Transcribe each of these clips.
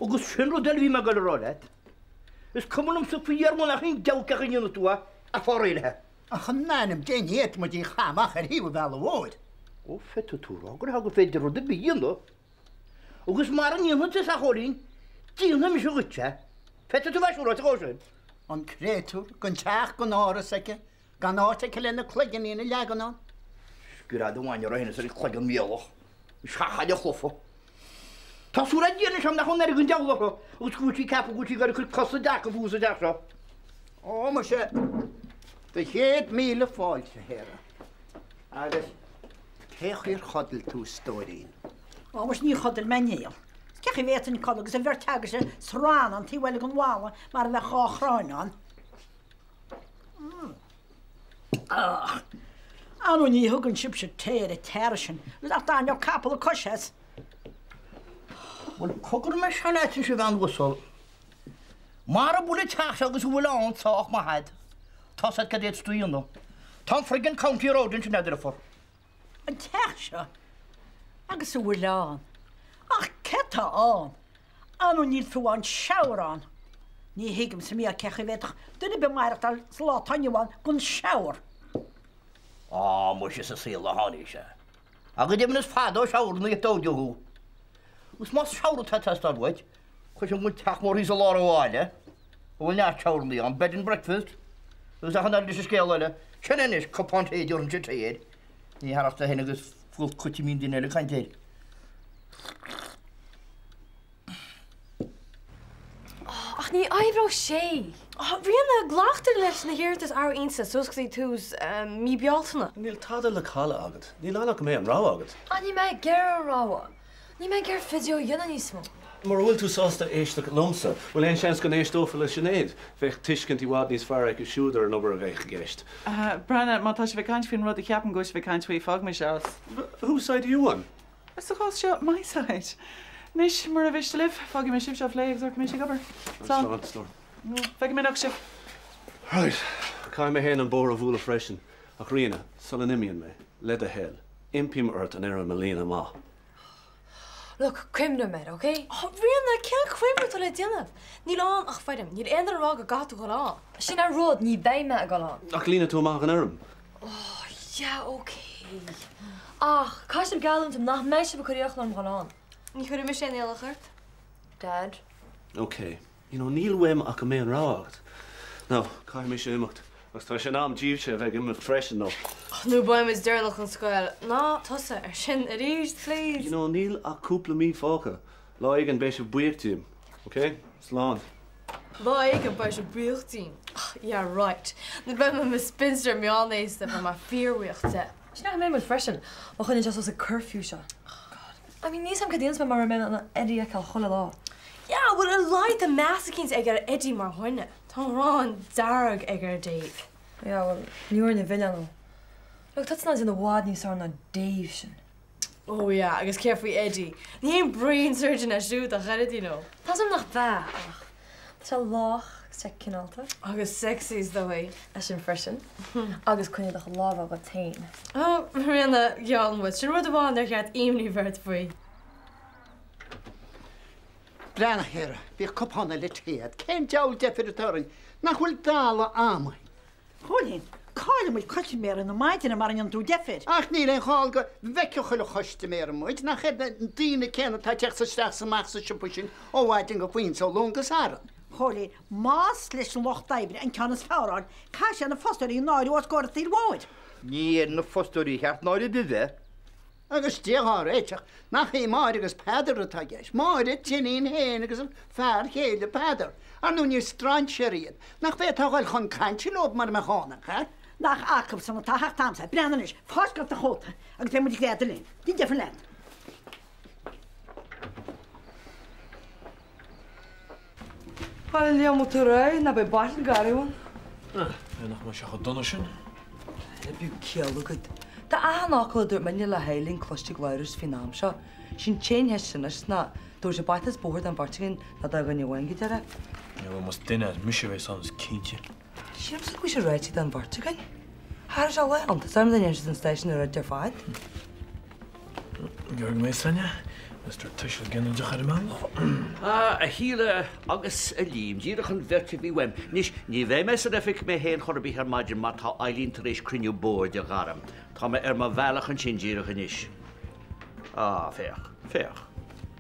agus sin ru del bhí me go ráid. Is cumnam sa faoarmna chun deach in túa a fáréilthe. A chanánim déhéad mu dí chamach ar híh bhela bhid. Ó fetu túra gur ha go féidir ru de bíon. Agus mar an íonanta a choín, díonna mi se gute. Fetu tú bheisiúrá a gásin. An créitúr gon teach go áras aice, gan áte lena chluigean ína leganán. Gur a bháin roihinna sa chluigean míalach. Chachaide chlofa. Tásúra díana sem nach chun ar gon dealacha, agus cútí cappa gútí gar chu costa deach a bhúsa deachra. Ó mar sé de 100,000 fáilte héra. Agus chéchir chodal tú stóín. Ó mas ní chodal menéal. Ceach I bhéan cogus a bhir teaga sé srán an tíhfuil an bhála mar a bheith cháchráinán. Anú ní thugann sib se téir a teiri sin, gus ach dáine capal a coshes. Wel, cogur me sianaitin se bhean wysol. Mar a bwle teach agus bhfuil an soach ma had. Tásad cadéad stúíon no. Tá friggin County Road in sin neidir a for. An teach se? Agus a bhfuil an. Ach, ceta an. Anú níl fiú an seawr an. Ní hiigim sa mí a cecha bhéach, dyna be maireach al slá tainneháin gon seawr. Á, mu sé sa síl a háí se. Agus dim is fada seawr na i dóidio hú. Us mas seawr tá testarhaid, chuis an bhfuil teach mór hís a lá bháile, bhfuil neart seawr ní an bed and breakfast. Gus a chanar is scéile, sin inis copant éidir an téad. Ní harachta hen agus fúil cuti mín din eile caintéad. Ach ní aibhrá sé. Bhíonna ghlaachtar leis na hirirtas ar insa sus sí tús mí bealtainna. Níl tada le chala agad. Níl annach mé an rá agad. Ní me gur ráha. Ní me gur fidio dhéana níosmó. Mar bhfuil tú sásta éiste lomsa, bhfuil éon seans go éistófa le sinnéad, bheith tuiscint I bhád níos fearr go siúdar an obair a bheith géist. Brenna, má tá sé bheith caiint fin rud a ceapan gois bheith caiint faoi fag me seas. Whose side are you on? Is the cost seo my side. Nis mar a bheith liv, fági me sib seo léag ar mé gobar. Slán. Fági me nach sib. Right. Cai me hen an bór a bhúla freisin. Ach riana, solanimian me, led a hell. Impim urt an era Melina ma. Look, crimna med, okay? Rianna, cean cuimre tal le déanamh. Ní lán ach feidim, níl éonar rá go gatú go lá. Sin ar rud ní bheith me a go lá. Ach lína tú amach an erm. Oh, yeah, okay. Ach, cai sib galant am nach meisi ba chuíoch an go lá. Ní chuir me sé éalachart? Dad. Okay. Níl wem ach a mé an rá agad. No, cai me sé imimecht. Agus tá sin am díobse bheith imimecht freisin nó. Nú baim is dearlach an scoil. Ná, tusa, ar sin a ríist, please. Níl a cúpla mí fácha. Lá ag an béis buíochtíim. Okay? Slán. Lá ag an béis buíochtíim. Yeah, right. Nú baim me spinster meánéiste fa ma fearhuiochte. Sin nach mé mu freisin, ó chun just as a curfew seo. I mean, níos am cadíans me mar men an Eddie ag chola lá. Yeah, well, a light the massacines ag ar Eddie mar hoine. Tá rán darag ag ar Dave. Yeah, well, níor na bhile. Look, that's not in the wad níos ar na Dave sin. Oh, yeah, agus ceir faoi Eddie. Ní ein brain surgeon a siúd a chead nó. Tás am nach bheith. Tá lách se cinálta. Agus sexys the way. A sin freisin. Agus cuine ach lábha go tain. Oh, Rianna, gealmid, sin rud a bháin ar cheart imní bhirt faoi. Brenna héra, bhí copána le téad, cén deall defir a taring, nach bhfuil dála amai. Chólín, cáile muid coisi mé an maidina mar an dú defir. Ach níl an cháil go bheice chuile choiste mé an muid, nach chéad dína céna tá teach sa steach sa mach sa sipusin ó bhaidin go bhain so lungus aran. Chólín, más leis an loch daibri an canas fárán, cai an na fostorí náirí os gcóir tír bháid. Ní na fostorí cheart náir a bheh. Agus tíá réiteach, nach é máir agus pedar atá gceis. Máir tinín héin agus an fear chéile pedar. Ar nú níos strand séríad. Nach bheith táil chun caiintin ób mar me chána, ha? Nach acab san tá hacht tamsa, brennanis, fásgat a chóta, agus bheith mu gléad linn. Dín defin lend. Chal leam tú rá na be bail garíún? Nach mar se chu donna sin? Bú cealagad. Tá anácha dúir me le hélín clostig virus finám seo. Sin chéin heisina na dúir sé baitas bóir an bartigin na da gan bhaingi deire. Ja, mas duine mis bheith sans cínte. Siam sa go sé réití an bartigin? Thar se le antas am den an station ar a de fáid. Georg mé sanne, Mr. Tishel Gannon de Charimal. A híle agus a lím, díach an verte bhí weim. Nis ní bheith me san efik me hen chorbí ar maidin mat tá ailín taréis criniú bór de garam. Tá me ar ma bhealach an sin díach an is. Féach.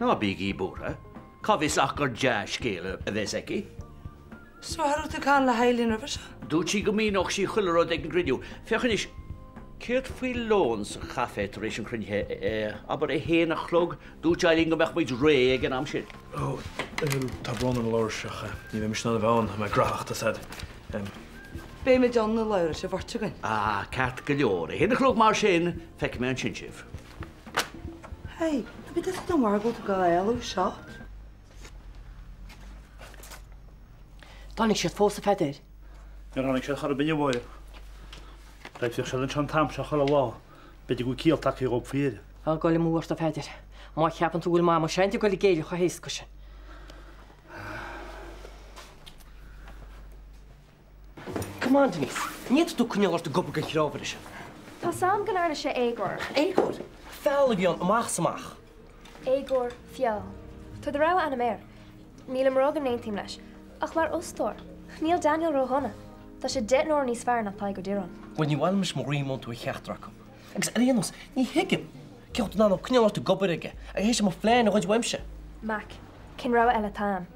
Ná bíí bóra. Cá bhís ach gur de scéile a bheits eici. So harú tú cá le hailín ar Dú tí go míach sí chuileró ag an griniú. Fechan is Céirt faoi lón sa chafe taréis an crunithe aber é héana chlog dú teilín go meach muid ré ag an am sin. Tá bron an lóirseach ní bheith mis na bháin me graach a said. Bé me John na leir se bhartegain. Ceart go leor. Héana chlog mar sin feic mé an sin sibh. Hei, na bit na margó go eú seo? Dánig siad fósa feidir. Ar annig sé char binne bhir. Raibh sé an sean tamse chola bhá, beidir go cíal takeí go fiad. Á goil múirta feidir. Má cheapan tú bhfuil má seinte goil géile chu hééis go sin. Cumán, Denise, níiad tú cnealart a gopa go chrábhar sin. Tá sam gan airne sé Éigor. Éigor? Feála bhíon amach samach. Éigor fiall. Tá rá anna mér. Níl am rog an néintim leis. Ach mar ostór. Níl Daniel Rohana. Tá sé det nóir níos fear nach tá go dtíran. When you want Miss Marie Montu cheachtracham. Agus aréanos, ní higgim. Ceacht ná cnealart a gobar aige. A hééis mo fléin a chuid weimse. Mac, cin rá eile tám.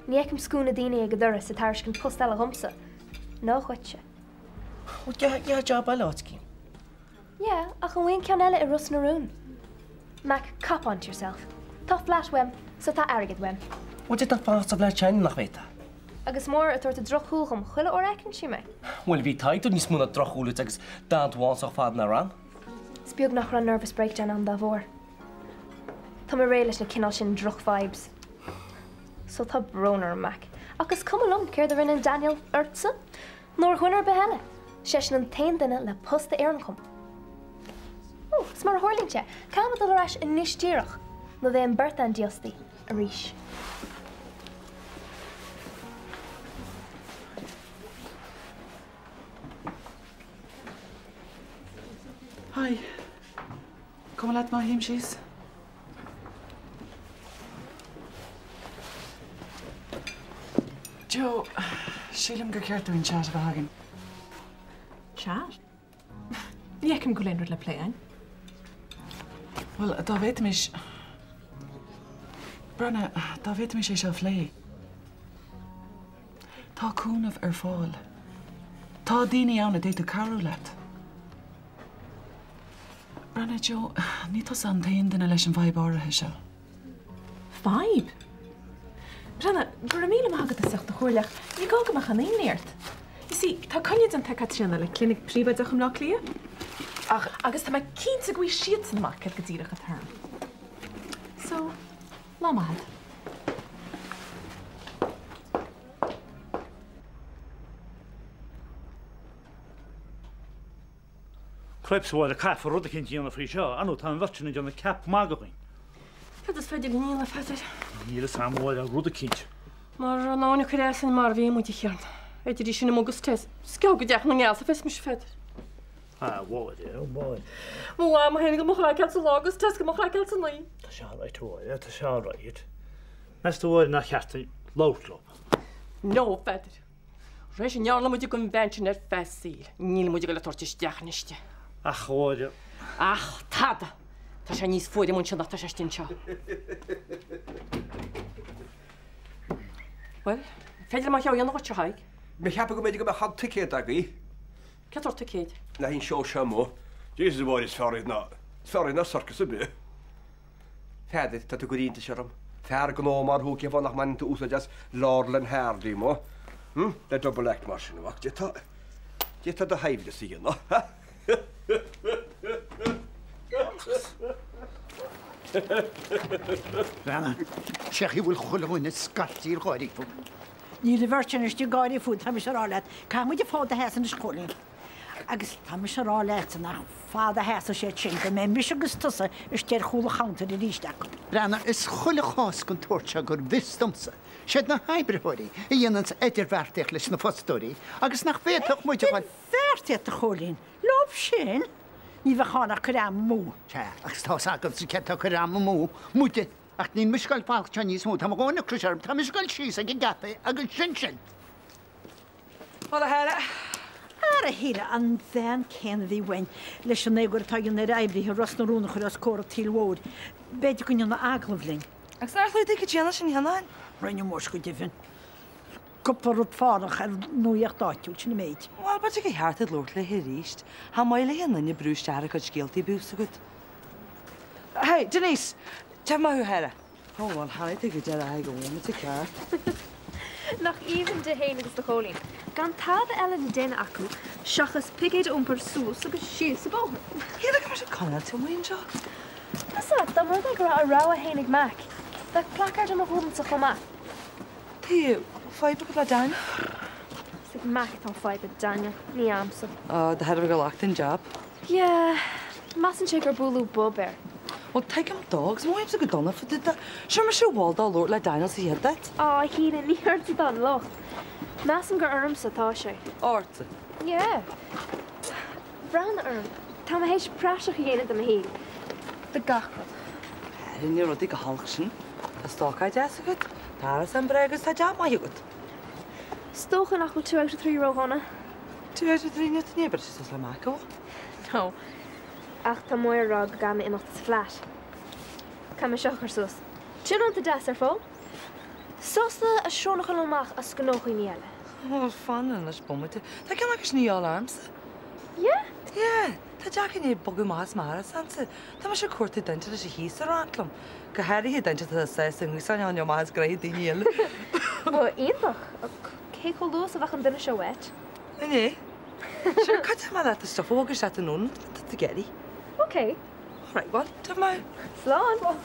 Ní ag scúna daine ag go dura sa táir cin post eile thomsa. No chuite. Wat ja job eile ácín? Yeah, ach an bhain cean eile I rus na rún. Mac, cop onto yourself. Tá flash wem, so tá airgid wem. Wat is dat fast a bleiid tein nach bhéta? Agus mór a tuairta drochúlcham chuile ó recinn si me. Well, bhí taidú níos múna drochúla agus dáháach fád na ran. Spiog nach ran nervous breakdown an dá bhór. Tá mar réiles na cinál sin droch vibes. So tá bronar Mac. Agus cum along céir a rinne Daniel Urtsa, nóir chuinar beheile. Sé sin an tain duine le posta éarncom. Is mar hórlingse, Cáma do leis in níos tíirech, nó bheith an berta an diostí a ríis. Hi. Kom laat maar him she's. Joe, Sheilm go ceart in chat hagen. Chat? Ní ag go leonrad le léin. Well, da weet mis. Brenna, da weet mis sé lé. Tá cúnamh ar fáil. Tá daine anna déit a carú leat. Brenna, Joe, ní tá an tain duine leis an vibe áirithe se. Vibe? Brenna, gur a míle mágad a seachta chuirleach, ní gá go amach an éonnéirt. You see, tá coinid an tecatrianna le clinic príomhaidach am lách lia. Ach, agus tá mai cínta go siad san mac go dtíireach a tarm. So, lá mad. Creps bhil a cap rud cin tíanana frí seo, anú tá an bhirtena deanna cap mágachain. Fed is feidir níla feidir. Níle sam bhil a rud cint. Mar an ána churéis an mar bhí muid chearn. Éidir sin mógus tes. Sceá go deach na ngeal sa fes mis feidir. Bhid bhid. Mó am héna go mochá ceil sa lágus tes go mochá ceil sa naí. Tá seáid túáid, tá seáid. Nes tú bhil nach cheartta lótlop. No, feidir. Réis an nearla muidir go bhaintin ar fesíl. Níl muidir go le tortisteachaniste. Ach, bhid. Ach, tada. Tá sé níos fuide mun sin tá sé stin seo. Well, feidir má cheanna go haig. Me cheappa go méidir go bheith ticéad a gaí. Cetar ticéad? Na hín seo semó. Jesus bhir is fearid ná. Fearid na sarcas a bu. Feidir tá tú go rínta sem. Fear go nómar thú ce bhannach man tú úsa jas láirlen háirdí mó. Le double act mar sin bhacht. Déta do haimhde sígan ná. Rana, Shechi bhfuil chulaúine scartíí gáirí fú. Ní le bhirtin is tí gáirí fút tá se ráleat, Cá muidir fád a hesan is cholín. Agus tá se ráleat na fád a hesa sé tsinta mé mis agus tusa is téir chúla chaanta i ríisteach. Rana, is chula chás gon tuairte gur bhistomsa. Siad na haibrethirí I dhéanans idir bharteach leis na fostóí, agus nach féach muide bhain. Bharteach a cholín, lob sin? Ní bheith chánach chu mú. Te, ach tá sagam sa ceta chu am mú, múte, ach ní miscail páach te níos mú, tá gáinna cruisiarm, tá miscail síos ag gafe agus sin. Fáil a heile. Ar a híle an bhean céan bhí wein leis an égur tá na raibrithe ras na rúna chu as córa tílhód, beidir gon na aglamhlín. Agus nar chuid ag déana sin heanain? Rinne mórs go difin. Cupparút fánach ar nuíocht dáitiúil sin na méid. Well, but go heartad Lord le hiríist. Ha mai le héana na brústeara go scéaltaí búsa go. Hey, Denise, te má heile. Oh, well, haid go dead a go bhna te ceart. Nach even de héin agus de cholín. Gan tád eile na déine acu, seachas pigéid úmpar sús agus siús sa bóthir. Híle go mar se canal tú maon seo. Tásá, dá mar ag ra a rá a hénig mac. Tá placard am a húm sa chomá. Tíú, fáibe go le dain? Sig mac tá fáibe daine, ní amsa. Oh, the head of a galactin job. Yeah, mustn't shake our bulu bobber. Well, take him dogs. Why have to go down for that? Sure, I'm sure Waldo Lord like Daniel see had that. Oh, he didn't hear it on loch. Massam got arms sa tasha. Art. Yeah. Brown arm. Tá ma héis prasach héine am hí. The gachod. In your ruddy halction. A stock I just good. Paris and Bregas ta job my good. Stochen nach 2 out of 3 rohana. 2 out of 3 net neighbor is la Marco. No. Ach tá moir rag gam in ocht flash. Kam me shocher sus. Chin on the desert fo. Sosta a shonach an mach as gnoch in yelle. Oh, fun and as bommete. Ta kan ek snie all arms. Yeah? Yeah. Ta jack in bogu mas mara sanse. Ta ma shkorte dente de his rantlum. Ga harry he dente de sesing we san on your mas great in yelle. Well, eintach. Ke kolos of an dinner show wet. Nee. Sure, cut him out the stuff over at the noon to get it. Okay. All right, what? Tomorrow. Slán.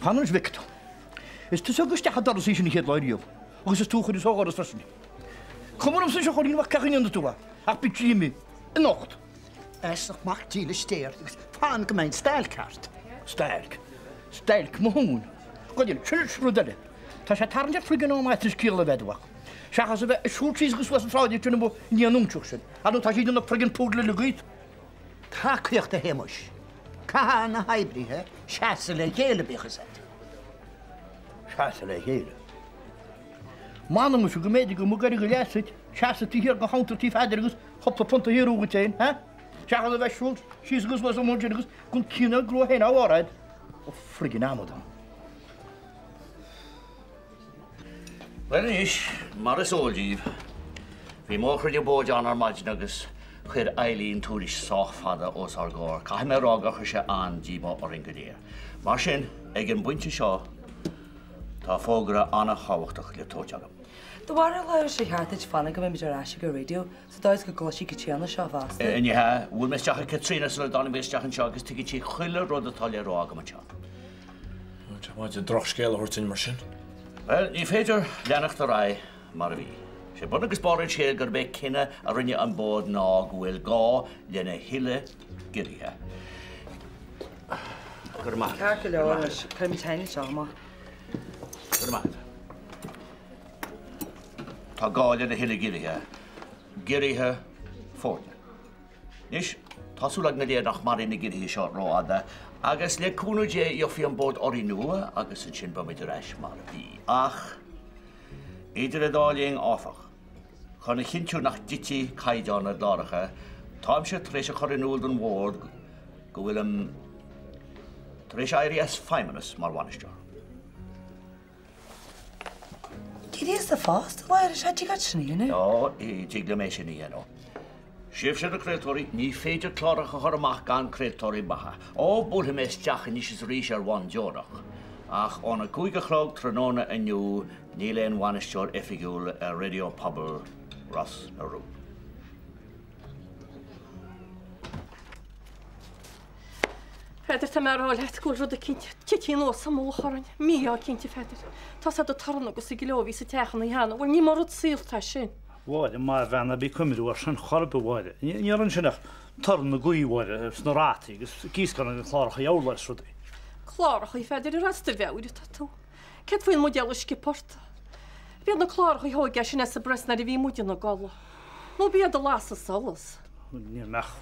Hannes Victor. Is tu agus te hadar sí sin héad leíomh, agus is túcha is ágádas fesin. Chumar am san se choín bh cechan an túa, ach bit tíimi. nocht. Esach mag tíle stéir, fáin go mbein stælkart. Stælk. Stælk mo hún. Godin, shrúdale. Tá sé tarnja frigan á mættis killa vedwa. Seachas a bheith siúltís gus was fráidir tuna mo níanúmtúch sin. Anú tá síidir na frigan púdla le gait. Tá cuiocht a héimeis. Cá na haibrithe, seasa le chéile bechas. Seasa le chéile. Mána mu go méidir go mu garí go leasid, seasa tí hir go hátartí feidir agus hoppa punta hirú go téin, ha? Seachas a bheith siúlt, sís gus was amúntir agus gon cína grú héin áráid. Ó frigan ámadan. Wel is, mar is óldíh. Bhí móchar de bóid an ar maidin agus chuir Eileen túris sáfada os ar gáir, Ca me rágacha sé an díba ar ingadéir. Mar sin, ag an buinte seo, tá fógra anna cháhachtach le tóteagam. Do war leir sé heartid fanna go mé ráisi go radio, sa dáis go glosí go tíanana seo bhasta. Inithe, bhfuil meisteach Catriona sa le dána bhéisteach an seo agus tuigi tí chuile rud atá le rágam an seo. Máid a droch scéal a thuirtain mar sin? Wel, ní féidir leannacht a rá mar a bhí. Sé bud agus báir sé gur bheith cinenne a rinne an bód ná go bhfuil gá lena hiile girithe. Gur maith. Carca leir chuimitéine seo má. Gur maith. Tá gá lena hiile girithe. Girithe fórne. Nis, tásúla na léir nach mar ina girithe seo ráda, agus le cúna dé jofií an bód orí nua agus an sin bamidir eis mar a bhí. Ach, idir a dáléing áfach. Chna chinú nach dití caiideánna dáracha, táim se trééis a chorinúil an mhórd go bhfuil trééis éirí feimimenas mar bhaisteir. Cídíos a fást leir sé tí sníine? No, I tíigla mé sin íhéanó. Sibh sé a créatóí ní féidir chlárach a choramach gan créatóí batha. Ó bútha mé teach níos is rís ar bhain deorach. Ach óna cúige chlog tróna aniu ní léon bhaisteir ifigiúil a radio pobl Ross narú. Feidir tá mar áil heitúil rud a cinint citín ó samú chorain, mí á cinnte feidir. Tá a tarna agus i leohí sa techan na heanna, bhfuil ní mar rud síltá sin. Bháide mar bhena bí cumú ar sin chorbe bháide. Níar an sinach tarna gúhhaide sna rátaí agus císcan an chláracha eolais rudaí. Chláracha feidir I rasta bheúide tú. Cet bhfuil model skiporta. Bíad na chláracha thóga sin sa bres na I bhí muide na gala. Nó bíad a lás a solas. Ní meach.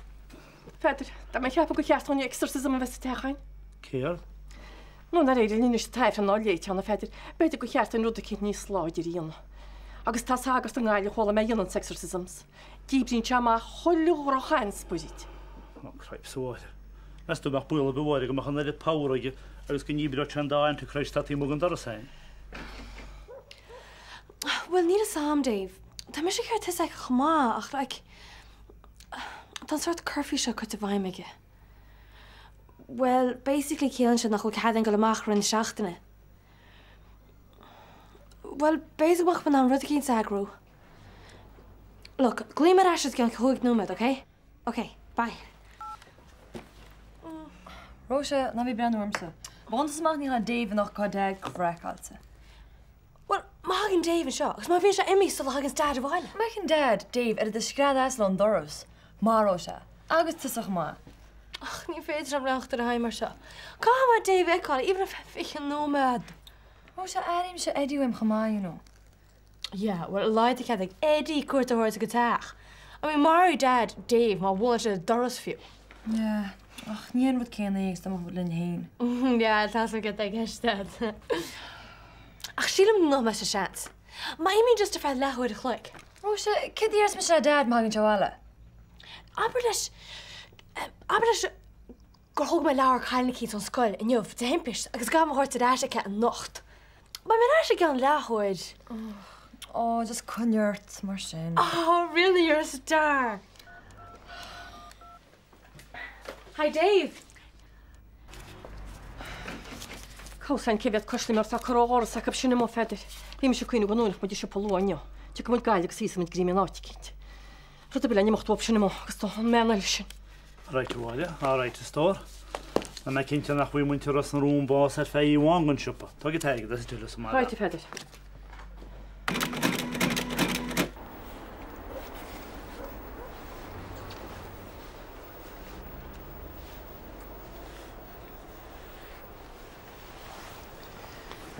Feidir, da me cheappa go cheartán exorcism a bheits techain? Céal? Nó na réidir línis taifh an áléit anna feidir, beidir go cheartán rud a cin níos sláidir íonna. Agus tá agat an gáile chola me dhéanaan exorcisms. Díbrín te má choúra chains buid. Chraib sáide. Mes tú meach buile bhhaide go meach an éidir páraige agus go níbíach an dáin tú chreistatí mú an dorasáin. Well, ní a sam, Dave. Tá me sé chuir tuis ag chumá ach Tá sort curfiú seo chuit a bhaimige. Well, basically céann se nach go cean go leach rin seachtainna. Well, béidirach man an rud a cín sagrú. Look, glíimar eisiid gan chuig nóid, okay? Okay, bye. Róise, na bhí breanúmsa. Bhaintas amach ní le Dave nach cá deag bhreáilte. Well, má an Dave seo, agus má bhí se imí sa agus dad a bhhaile. Mech an dad, Dave, ar a scrad as an doras. Máróise, agus tuach má. Ach, ní féidir am leachtar a haimar seo. Cá má Dave eáil, even if ich an nómad. Róise airim se Eddieim chamá, you know. Yeah, well, leid ik ag Eddie cuairt a thuir go teach. I mean, Mary dad, Dave, má bhla a doras fiú. Yeah. Ach, níon bud céanna éag am bhfuil linn hain. Ja, tá go ag heistad. Ach, sílam nó me sa seans. Má imi just a fred lehuiid a chluic. Róise, cid díos me se dad mágin teáile? Aber leis gur thug me leabhar chailnaí an scoil in jobh de himpiis, agus gá thuirta dáise ce an nocht. Ba me ráise gan lehuiid. Oh, just cuneirt mar sin. Oh, really, you're a star. Hi, Dave. Cósain céfiad coslim ar tá choráras a cap sinna má feidir. Bhí me se cuioine gúnach mu se polóineo. Te go mud gaiile sísa mit gríimi áiticinint. Rud a bile nimach tú sinna má agus tá an mena sin. Right bháide, áráit stór. Na me cinnte nach bhfuil muinte ras an rúm bás ar féí bhágan siúpa. Tá go teige is tuile sa má. Right feidir.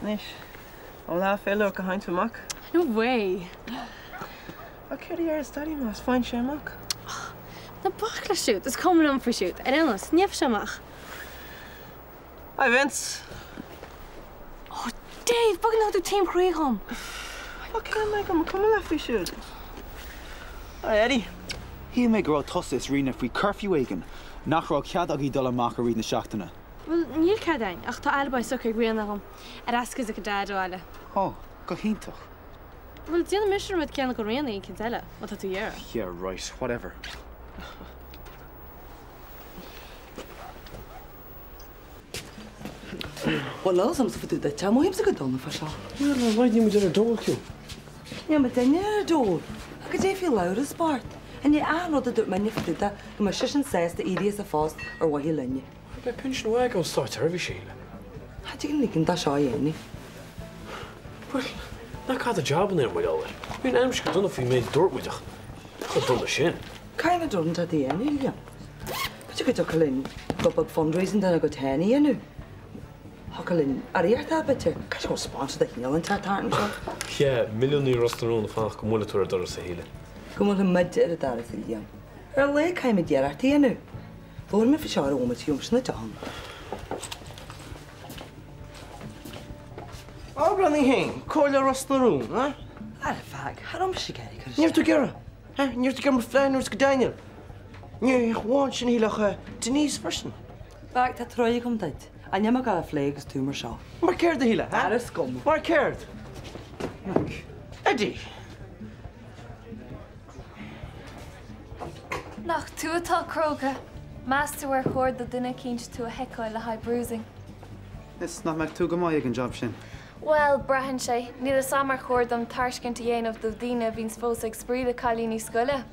Nish. I'll have fellow behind for Mac. No way. I'll carry your study, mas. Fine, Shamrock. The bachla shoot is coming on for shoot. And endless, nief shamach. Hi, Vince. Oh, Dave, bugging out the team Craigholm. Okay, Mike, I'm coming off for shoot. Hi, Eddie. He may grow tussis rina if we curfew again. Nachro kiad agi dollar marker reading the shachtana. Well, Neil Cadain, ach ta alba sucker green agam. Eraskas a dad wala. Oh, go hintoch. Well, it's the mission with Ken Corrini, can tell her. What a 2 year. Yeah, right, whatever. Well, else I'm supposed to do that. I'm going to go down for sure. Yeah, why didn't we do a door queue? Yeah, but then you're a door. I could feel loud as part. And you are not the dirt man if you did that. The magician says the idiot is a fast or what he'll lend you. By pinching away, I go start every Sheila. How do you think in that shy, any? Well, not got a job in there, my dollar. I mean, I'm sure I don't know if we made dirt with it. I've done the shin. Kind of done at the end, yeah. But you could talk in, go bug fundraising, then I got 10, you know. Huckling, are you that better? Can't you go sponsor the hill and tartan shop? Yeah, €1,000,000 restaurant the fach come to a dollar Sahila. Come on, mud at that, yeah. Her leg came at Gerard, you know. For me, for sure, a woman's humors in the town. Oh, Brownie Hing, call your restaurant, huh? Arfag, how much you get? Near to Gera. Huh? Near to Gera Flanders, Daniel. Near watching he like Denise person. Back to Troy, come that. I never got a flag as tumor show. Waar keert de hele, hè? Dat is kom. Waar keert? Eddie. Nach tuatá croga. Master were chord the dinner kinch to a heckle the high bruising. It's not make too good again job shin. Well, brahan sé, ní a samar chord am tarscin to dhéanamh do dina vín spós ag sprí a chalíní scoile.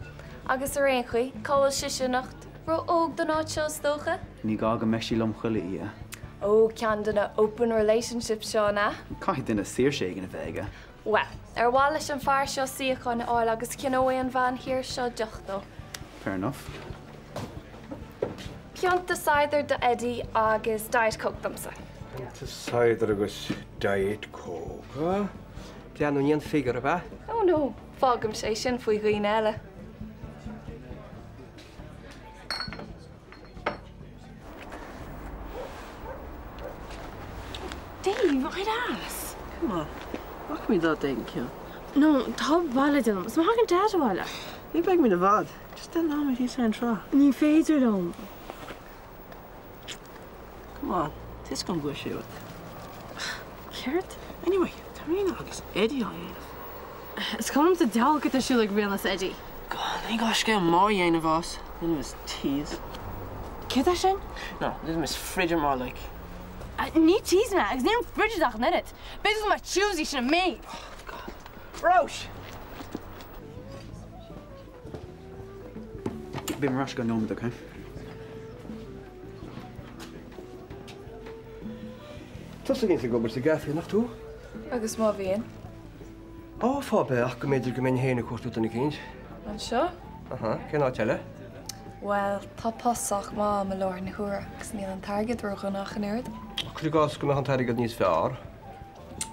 Agus a réon chuí, cáil siise nacht, ro óg don áit seo stocha? Ní gaga meisi lom chuile ia. Oh, cean duna open relationship seo na? Cai duna sir sé gan a vega. Well, bháil leis an fear seo síocháin na áil agus cin óhaon bhean hir seo deochtó. Fair enough. Ceanta Cider de Eddie agus Diet Coke dumsa. Ceanta Cider agus Diet Coke, huh? Cean o'n i'n figure ba? Oh no, fágam sé sin faoi ghuiine eile. Dave, I'd ass. Come on. What can we do thank you? No, tá bhla dom. Is má an dad bhla. Ní beg mi na bhd. Just tell me he's saying try. Ní féidir dom. Come on. This can go shoot. Ceart? Anyway, Tarina agus Eddie I Is come to dal get a shoe like realness Eddie. God, I gosh get more yin of us. Then was tease. Get that sin? No, this was fridge more like. Ní tease me, agus níon fridgeach net it. Beidir my shoes you should have made. Roche! Bim rash go nomad, okay? Tus agin go mar sa gathi nach tú? Agus má bhíon. Á fábe ach go méidir go mbein héna cuatú na cíns. An seo? Aha, cén áteile? Well, tá pasach má am leir na huair agus níl an target rucha nach an uird. Clú gás go an tarigad níos fear?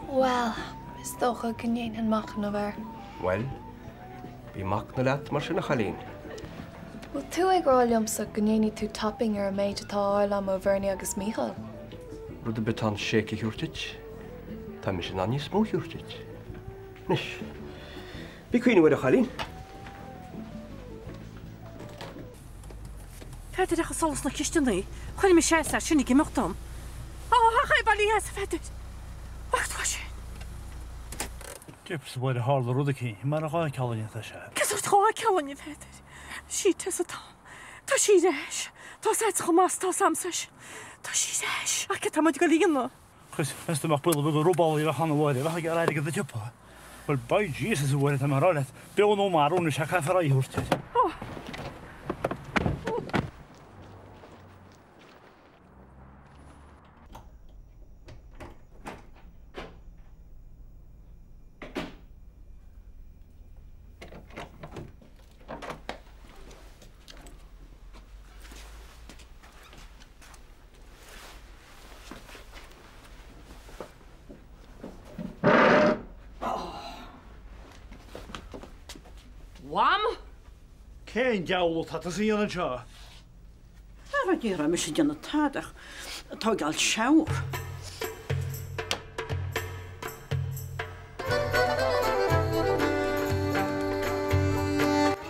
Well, is dócha gnéon an mach na bhar. Well, bhí mac na leat mar sin na chalín. Well, tú ag ráiliom sa gnéanaí tú tapping ar a méid atá áil am ó bhharrni agus Míchael. Rud a betan séca hiúrtit, tá mi sin aní smó hiúrtit. Nis, bí cuoine bhfuir a chalín? Fedr eich solas na cystionnu. Chwilio mi sias ar sy'n i gymwgdom. O, hachai bali has fedr. Wacht was je. Dips bwyd y hor rwyd y ci. Mae'n rhoi calon i dda siarad. Gyswrt chwa calon i fedr. Si tes o tam. To si reis. To set chmas to samsys. To si reis. Ac eta mod i gael un no. Chris, nes dim bwyl bydd rwbol i fach yn y wari. Fach i gael air i gyda tiwpa. Wel, bai Jesus y wari tam ar olet. Byw nhw marw nhw siac a ffyrau hwrtid. Cén deála tá a íana seo. Ar a ddíra me sé déanana tádach tá gáil seabhar.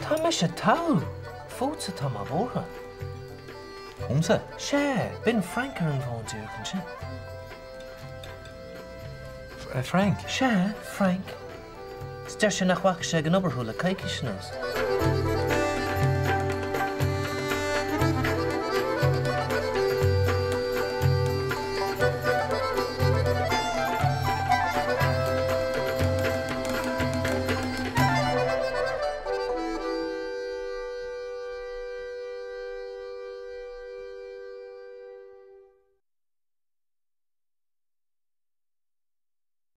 Tá me sé tal, fótsa tá má bórtha. Úmsa? Sé, bin Frank ar an bhán dúrchan sin. Frank? Sé, Frank. Steir sin nach bhac sé an obairthú le caiici sin os.